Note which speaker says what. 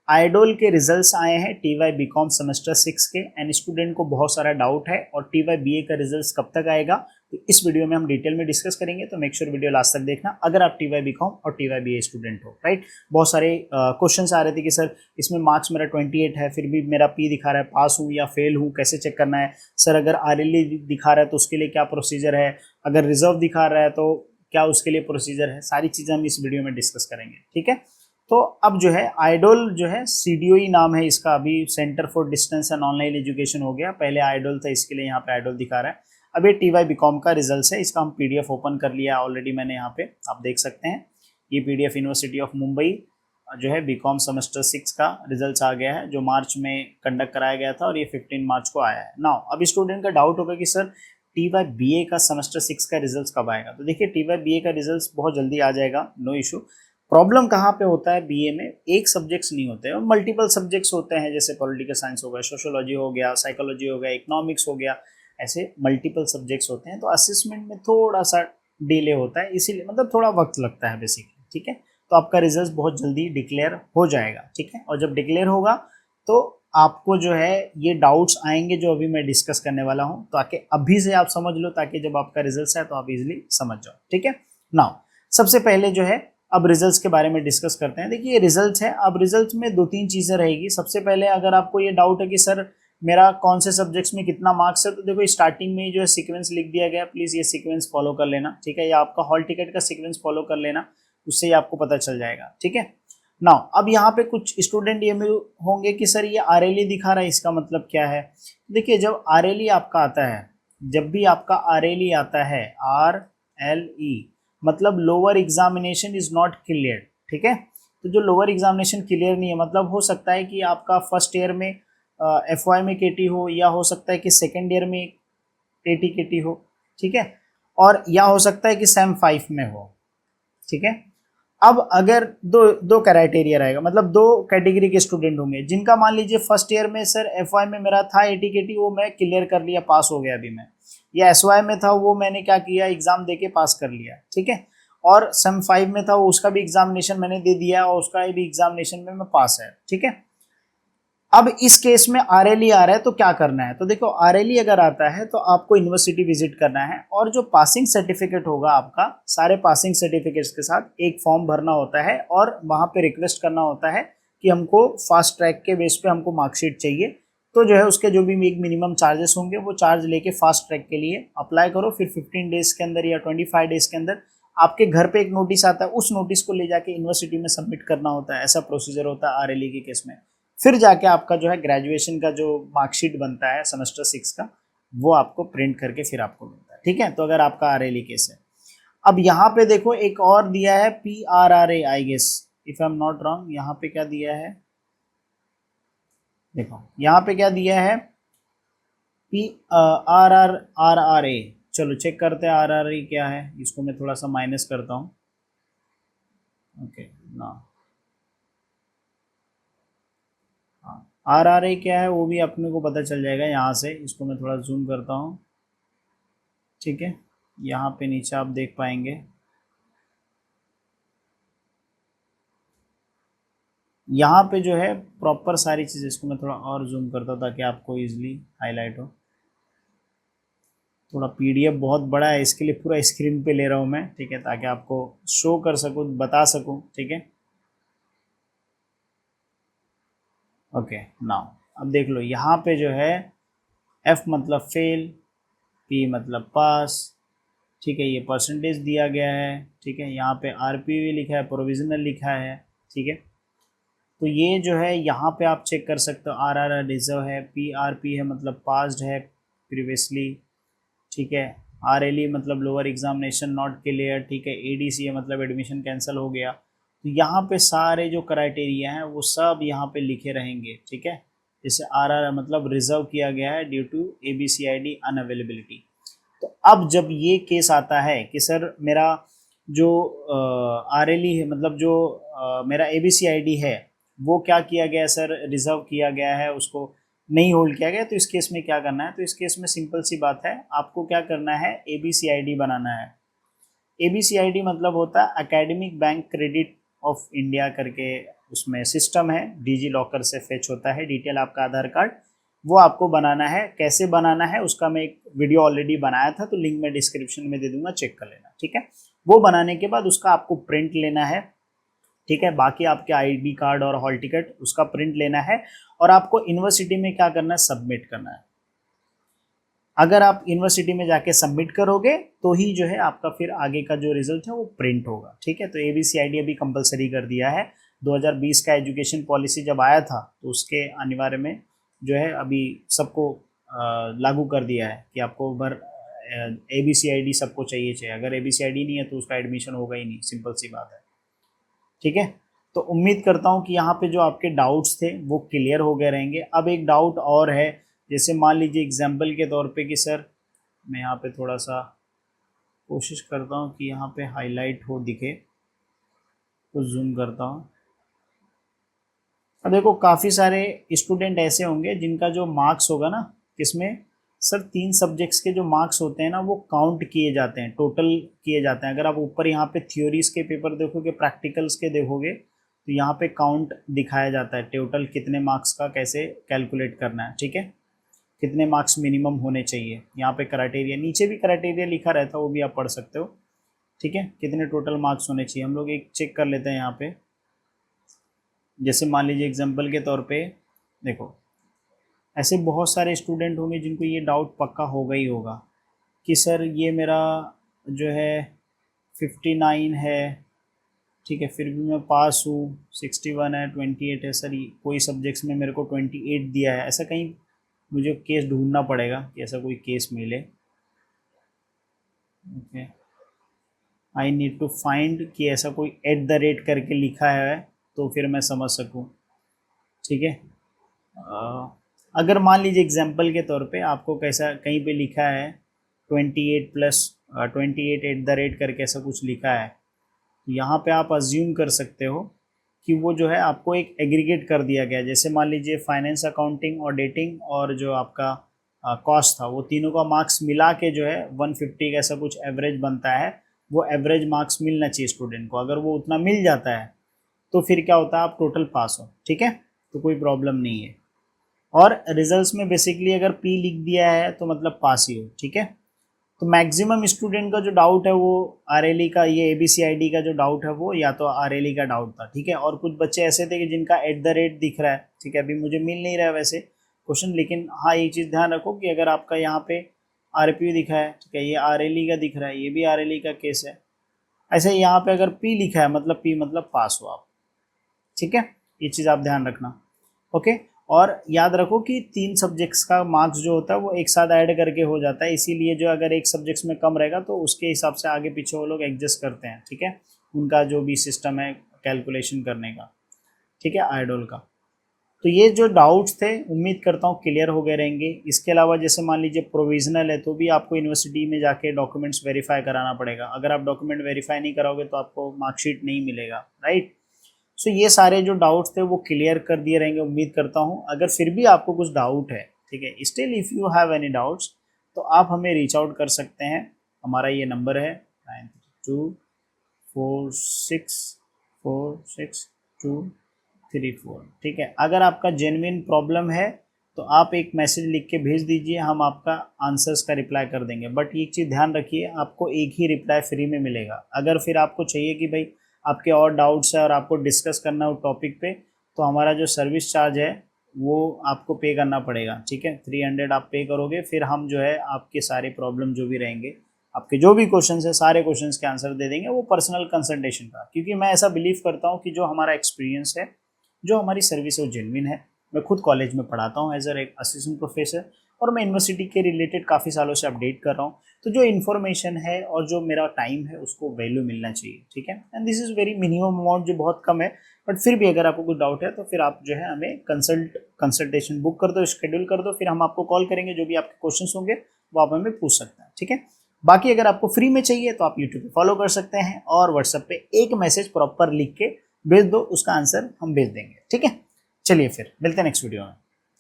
Speaker 1: Idol के results आए हैं टीवाई बीकॉम सेमेस्टर 6 के, एंड स्टूडेंट को बहुत सारा डाउट है और टीवाई बीए का रिजल्ट्स कब तक आएगा, तो इस वीडियो में हम डिटेल में डिस्कस करेंगे। तो मेक श्योर वीडियो लास्ट तक देखना अगर आप टीवाई बीकॉम और टीवाई बीए स्टूडेंट हो, राइट। बहुत सारे क्वेश्चंस आ रहे थे कि सर इसमें मार्क्स मेरा 28 है, फिर भी मेरा पी दिखा रहा है, पास हूँ या फेल हूँ, कैसे चेक करना है सर। अगर आरएलई दिखा रहा है तो उसके लिए क्या प्रोसीजर है, अगर रिजर्व दिखा रहा है तो क्या उसके लिए प्रोसीजर है, सारी चीज़ें हम इस वीडियो में डिस्कस करेंगे, ठीक है। तो अब जो है आइडोल जो है सीडीओई नाम है इसका, अभी centre for distance and online education हो गया, पहले आइडोल था, इसके लिए यहाँ पे आइडोल दिखा रहा है। अब ये टीवाई बीकॉम का रिजल्ट है, इसका हम पीडीएफ ओपन कर लिया ऑलरेडी मैंने, यहाँ पे आप देख सकते हैं। ये पीडीएफ यूनिवर्सिटी ऑफ मुंबई जो है बीकॉम सेमेस्टर 6 का रिजल्ट आ गया है, जो मार्च में कंडक्ट कराया गया था और ये 15 मार्च को आया है। नाउ अब स्टूडेंट का डाउट होगा कि सर टीवाई बीए का सेमेस्टर 6 का रिजल्ट कब आएगा। तो देखिए टीवाई बीए का रिजल्ट बहुत जल्दी आ जाएगा, नो इशू। प्रॉब्लम कहाँ पे होता है बीए में, एक सब्जेक्ट्स नहीं होते हैं, मल्टीपल सब्जेक्ट्स होते हैं, जैसे पॉलिटिकल साइंस हो गया, सोशियोलॉजी हो गया, साइकोलॉजी हो गया, इकोनॉमिक्स हो गया, ऐसे मल्टीपल सब्जेक्ट्स होते हैं। तो असेसमेंट में थोड़ा सा डिले होता है, इसीलिए मतलब थोड़ा वक्त लगता है बेसिकली, ठीक है। तो आपका रिजल्ट बहुत जल्दी डिक्लेयर हो जाएगा, ठीक है। और जब डिक्लेयर होगा तो आपको जो है ये डाउट्स आएंगे जो अभी मैं डिस्कस करने वाला हूँ, ताकि अभी से आप समझ लो, ताकि जब आपका रिजल्ट आए तो आप इजीली समझ जाओ, ठीक है। नाउ सबसे पहले जो है अब रिजल्ट्स के बारे में डिस्कस करते हैं। देखिए ये रिजल्ट है, अब रिजल्ट में दो तीन चीज़ें रहेगी। सबसे पहले अगर आपको ये डाउट है कि सर मेरा कौन से सब्जेक्ट्स में कितना मार्क्स है, तो देखो स्टार्टिंग में जो है सीक्वेंस लिख दिया गया, प्लीज़ ये सीक्वेंस फॉलो कर लेना, ठीक है, या आपका हॉल टिकट का सीक्वेंस फॉलो कर लेना, उससे ही आपको पता चल जाएगा, ठीक है। नाउ अब यहाँ पे कुछ स्टूडेंट ये में होंगे कि सर ये आरएलई दिखा रहा है, इसका मतलब क्या है। देखिए जब आरएलई आपका आता है, जब भी आपका आरएलई आता है, RLE मतलब lower examination is not clear, ठीक है। तो जो लोअर एग्जामिनेशन क्लियर नहीं है, मतलब हो सकता है कि आपका फर्स्ट ईयर में FY में केटी हो, या हो सकता है कि सेकेंड ईयर में AT केटी हो, ठीक है, और या हो सकता है कि सेम 5 में हो, ठीक है। अब अगर दो क्राइटेरिया रहेगा, मतलब दो कैटेगरी के स्टूडेंट होंगे, जिनका मान लीजिए फर्स्ट ईयर में सर FY में मेरा था AT केटी, वो मैं क्लियर कर लिया, पास हो गया अभी मैं, या SY में था वो मैंने क्या किया, एग्जाम देके पास कर लिया, ठीक है, और सम 5 में था वो, उसका भी एग्जामिनेशन मैंने दे दिया और उसका भी एग्जामिनेशन में मैं पास है, ठीक है। अब इस केस में RLE आ रहा है तो क्या करना है, तो देखो RLE अगर आता है तो आपको यूनिवर्सिटी विजिट करना है, और जो पासिंग सर्टिफिकेट होगा आपका, सारे पासिंग सर्टिफिकेट्स के साथ एक फॉर्म भरना होता है, और वहाँ पे रिक्वेस्ट करना होता है कि हमको फास्ट ट्रैक के बेस पे हमको मार्कशीट चाहिए। तो जो है उसके जो भी एक मिनिमम चार्जेस होंगे वो चार्ज लेके फास्ट ट्रैक के लिए अप्लाई करो, फिर 15 डेज के अंदर या 25 डेज के अंदर आपके घर पे एक नोटिस आता है, उस नोटिस को ले जाके यूनिवर्सिटी में सबमिट करना होता है, ऐसा प्रोसीजर होता है RLE के केस में। फिर जाके आपका जो है ग्रेजुएशन का जो मार्कशीट बनता है सेमेस्टर 6 का, वो आपको प्रिंट करके फिर आपको मिलता है, ठीक है। तो अगर आपका RLE केस है, अब यहाँ पे देखो एक और दिया है PRRA, I guess if I am not wrong, यहाँ पे क्या दिया है, देखो यहाँ पे क्या दिया है, RRA। चलो चेक करते हैं RRA क्या है, इसको मैं थोड़ा सा माइनस करता हूँ, ओके ना, RRA क्या है वो भी अपने को पता चल जाएगा यहाँ से, इसको मैं थोड़ा जूम करता हूँ, ठीक है। यहाँ पे नीचे आप देख पाएंगे, यहाँ पे जो है प्रॉपर सारी चीज़, इसको मैं थोड़ा और जूम करता हूँ ताकि आपको इजीली हाईलाइट हो। थोड़ा PDF बहुत बड़ा है, इसके लिए पूरा स्क्रीन पे ले रहा हूँ मैं, ठीक है, ताकि आपको शो कर सकूँ, बता सकूँ, ठीक है। ओके नाउ अब देख लो, यहाँ पे जो है F मतलब फेल, P मतलब पास, ठीक है, ये परसेंटेज दिया गया है, ठीक है, यहाँ पे RPV लिखा है, प्रोविजनल लिखा है, ठीक है। तो ये जो है यहाँ पे आप चेक कर सकते हो, RRR रिजर्व है, PRP है मतलब पास्ड है प्रीवियसली, ठीक है, RLE मतलब लोअर एग्जामिनेशन नॉट क्लियर, ठीक है, ADC है मतलब एडमिशन कैंसिल हो गया। तो यहाँ पे सारे जो क्राइटेरिया हैं वो सब यहाँ पे लिखे रहेंगे, ठीक है। जैसे RRR मतलब रिजर्व किया गया है ड्यू टू ABCID अनअवेलेबिलिटी। तो अब जब ये केस आता है कि सर मेरा जो RLE है, मतलब जो मेरा ABCID है वो क्या किया गया है सर, रिजर्व किया गया है, उसको नहीं होल्ड किया गया, तो इस केस में क्या करना है, तो इस केस में सिंपल सी बात है, आपको क्या करना है, ABCID बनाना है। ABCID मतलब होता है academic bank credit of India करके उसमें सिस्टम है, डिजी लॉकर से फेच होता है डिटेल आपका आधार कार्ड, वो आपको बनाना है। कैसे बनाना है उसका मैं एक वीडियो ऑलरेडी बनाया था, तो लिंक मैं डिस्क्रिप्शन में दे दूंगा, चेक कर लेना, ठीक है। वो बनाने के बाद उसका आपको प्रिंट लेना है, ठीक है। बाकी आपके आईडी कार्ड और हॉल टिकट उसका प्रिंट लेना है और आपको यूनिवर्सिटी में क्या करना है, सबमिट करना है। अगर आप यूनिवर्सिटी में जाके सबमिट करोगे तो ही जो है आपका फिर आगे का जो रिजल्ट है वो प्रिंट होगा, ठीक है। तो ABCID अभी कंपलसरी कर दिया है। 2020 का एजुकेशन पॉलिसी जब आया था तो उसके अनिवार्य में जो है अभी सबको लागू कर दिया है कि आपको ABCID सबको चाहिए। अगर ABCID नहीं है तो उसका एडमिशन होगा ही नहीं, सिंपल सी बात है, ठीक है। तो उम्मीद करता हूँ कि यहाँ पे जो आपके डाउट्स थे वो क्लियर हो गए रहेंगे। अब एक डाउट और है, जैसे मान लीजिए एग्जाम्पल के तौर पे कि सर, मैं यहाँ पे थोड़ा सा कोशिश करता हूँ कि यहाँ पे हाईलाइट हो दिखे, तो जूम करता हूँ। अब देखो काफ़ी सारे स्टूडेंट ऐसे होंगे जिनका जो मार्क्स होगा ना, किसमें सर 3 सब्जेक्ट्स के जो मार्क्स होते हैं ना वो काउंट किए जाते हैं, टोटल किए जाते हैं। अगर आप ऊपर यहाँ पे थ्योरीज के पेपर देखोगे, प्रैक्टिकल्स के देखोगे, तो यहाँ पे काउंट दिखाया जाता है, टोटल कितने मार्क्स का कैसे कैलकुलेट करना है, ठीक है। कितने मार्क्स मिनिमम होने चाहिए, यहाँ पे क्राइटेरिया, नीचे भी क्राइटेरिया लिखा रहता है, वो भी आप पढ़ सकते हो, ठीक है। कितने टोटल मार्क्स होने चाहिए, हम लोग एक चेक कर लेते हैं यहाँ पे। जैसे मान लीजिए एग्जाम्पल के तौर पे देखो, ऐसे बहुत सारे स्टूडेंट होंगे जिनको ये डाउट पक्का होगा ही होगा कि सर ये मेरा जो है 59 है, ठीक है, फिर भी मैं पास हूँ, 61 है, 28 है, सर कोई सब्जेक्ट्स में मेरे को 28 दिया है। ऐसा कहीं मुझे केस ढूंढना पड़ेगा कि ऐसा कोई केस मिले, okay. I need to find कि ऐसा कोई @ करके लिखा है तो फिर मैं समझ सकूं, ठीक है। अगर मान लीजिए एग्जाम्पल के तौर पे आपको कैसा कहीं पे लिखा है 28 प्लस 28 @ करके ऐसा कुछ लिखा है, तो यहाँ पे आप अज्यूम कर सकते हो कि वो जो है आपको एक एग्रीगेट कर दिया गया। जैसे मान लीजिए फाइनेंस, अकाउंटिंग, ऑडिटिंग और जो आपका कॉस्ट था, वो तीनों का मार्क्स मिला के जो है 150 का ऐसा कुछ एवरेज बनता है। वो एवरेज मार्क्स मिलना चाहिए स्टूडेंट को, अगर वो उतना मिल जाता है तो फिर क्या होता है, आप टोटल पास हो, ठीक है, तो कोई प्रॉब्लम नहीं है। और रिजल्ट्स में बेसिकली अगर P लिख दिया है तो मतलब पास ही हो, ठीक है। तो मैक्सिमम स्टूडेंट का जो डाउट है वो RLE का, ये ABCID का जो डाउट है वो या तो RLE का डाउट था, ठीक है। और कुछ बच्चे ऐसे थे कि जिनका @ दिख रहा है, ठीक है, अभी मुझे मिल नहीं रहा है वैसे क्वेश्चन, लेकिन हाँ एक चीज़ ध्यान रखो कि अगर आपका यहाँ पे RPU दिखा है, ठीक है, ये RLE का दिख रहा है, ये भी RLE का केस है, ऐसे यहाँ पे अगर P लिखा है मतलब P मतलब पास हो आप, ठीक है। ये चीज़ आप ध्यान रखना, ओके। और याद रखो कि 3 सब्जेक्ट्स का मार्क्स जो होता है वो एक साथ ऐड करके हो जाता है, इसीलिए जो अगर एक सब्जेक्ट्स में कम रहेगा तो उसके हिसाब से आगे पीछे वो लोग एडजस्ट करते हैं, ठीक है, उनका जो भी सिस्टम है कैलकुलेशन करने का, ठीक है, आइडोल का। तो ये जो डाउट्स थे उम्मीद करता हूँ क्लियर हो गए रहेंगे। इसके अलावा जैसे मान लीजिए प्रोविजनल है तो भी आपको यूनिवर्सिटी में जाके डॉक्यूमेंट्स वेरीफाई कराना पड़ेगा। अगर आप डॉक्यूमेंट वेरीफाई नहीं कराओगे तो आपको मार्कशीट नहीं मिलेगा, राइट। सो ये सारे जो डाउट्स थे वो क्लियर कर दिए रहेंगे उम्मीद करता हूँ। अगर फिर भी आपको कुछ डाउट है, ठीक है, still if you have any doubts तो आप हमें रीच आउट कर सकते हैं। हमारा ये नंबर है 9246462234, ठीक है। अगर आपका जेन्युइन प्रॉब्लम है तो आप एक मैसेज लिख के भेज दीजिए, हम आपका आंसर्स का रिप्लाई कर देंगे। बट एक चीज़ ध्यान रखिए, आपको एक ही रिप्लाई फ्री में मिलेगा। अगर फिर आपको चाहिए कि भाई आपके और डाउट्स है और आपको डिस्कस करना हो टॉपिक पे, तो हमारा जो सर्विस चार्ज है वो आपको पे करना पड़ेगा, ठीक है। 300 आप पे करोगे, फिर हम जो है आपके सारे प्रॉब्लम जो भी रहेंगे, आपके जो भी क्वेश्चंस है, सारे क्वेश्चंस के आंसर दे देंगे, वो पर्सनल कंसल्टेशन का। क्योंकि मैं ऐसा बिलीव करता हूँ कि जो हमारा एक्सपीरियंस है, जो हमारी सर्विस है वो जेन्युइन है। मैं खुद कॉलेज में पढ़ाता हूँ एज एक असिस्टेंट प्रोफेसर, और मैं यूनिवर्सिटी के रिलेटेड काफ़ी सालों से अपडेट कर रहा हूँ। तो जो इन्फॉर्मेशन है और जो मेरा टाइम है उसको वैल्यू मिलना चाहिए, ठीक है। And this is very minimum amount, जो बहुत कम है। बट फिर भी अगर आपको कुछ डाउट है तो फिर आप जो है हमें कंसल्टेशन बुक कर दो, शेड्यूल कर दो, फिर हम आपको कॉल करेंगे। जो भी आपके क्वेश्चंस होंगे वो आप हमें पूछ सकते हैं, ठीक है। बाकी अगर आपको फ्री में चाहिए तो आप यूट्यूब पे फॉलो कर सकते हैं और व्हाट्सएप पे एक मैसेज प्रॉपर लिख के भेज दो, उसका आंसर हम भेज देंगे, ठीक है। चलिए फिर मिलते हैं नेक्स्ट वीडियो में।